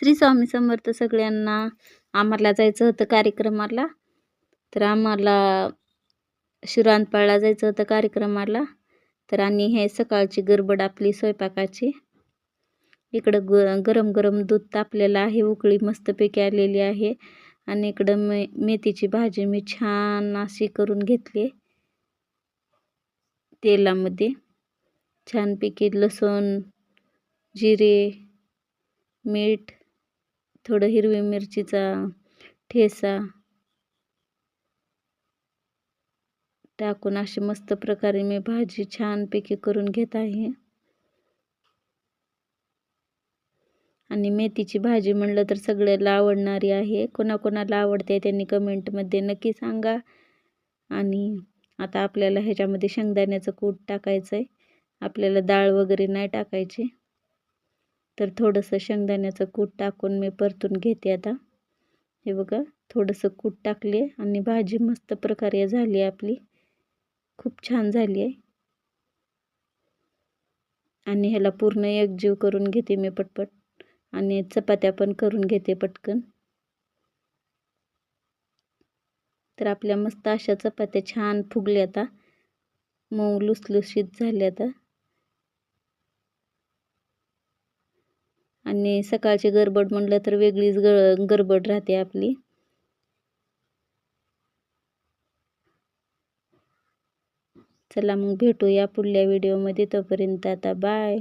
श्री स्वामी समर्थ सगळ्यांना. आम्हाला जायचं होतं कार्यक्रमाला, तर आम्हाला शिरांपाळला जायचं होतं कार्यक्रमाला. तर आणि हे सकाळची गडबड आपली स्वयंपाकाची. इकडं गरम गरम दूध तापलेलं आहे, उकळी मस्तपैकी आलेली आहे. आणि इकडं मेथीची भाजी मी छान अशी करून घेतली तेलामध्ये. छानपैकी लसूण, जिरे, मीठ, थोडं हिरवी मिरचीचा ठेचा टाकून अशी मस्त प्रकारे मी भाजी छानपैकी करून घेत आहे. आणि मेथीची भाजी म्हणलं तर सगळ्याला आवडणारी आहे. कोणाकोणाला आवडते त्यांनी कमेंटमध्ये नक्की सांगा. आणि आता आपल्याला ह्याच्यामध्ये शेंगदाण्याचं कूट टाकायचं आहे. आपल्याला डाळ वगैरे नाही टाकायची. तर थोडंसं शेंगदाण्याचं कूट टाकून मी परतून घेते आता. हे बघा, थोडंसं कूट टाकले आणि भाजी मस्त प्रकारे झाली आपली, खूप छान झाली आहे. आणि ह्याला पूर्ण एकजीव करून घेते मी पटपट. आणि चपात्या पण करून घेते पटकन. तर आपल्या मस्त अशा चपात्या छान फुगल्या, आता मऊ लुसलुशीत झाल्या आता. आणि सकाळची गडबड म्हणलं तर वेगळीच गडबड राहते आपली. चला मग भेटूया पुढल्या व्हिडिओमध्ये. तोपर्यंत आता बाय.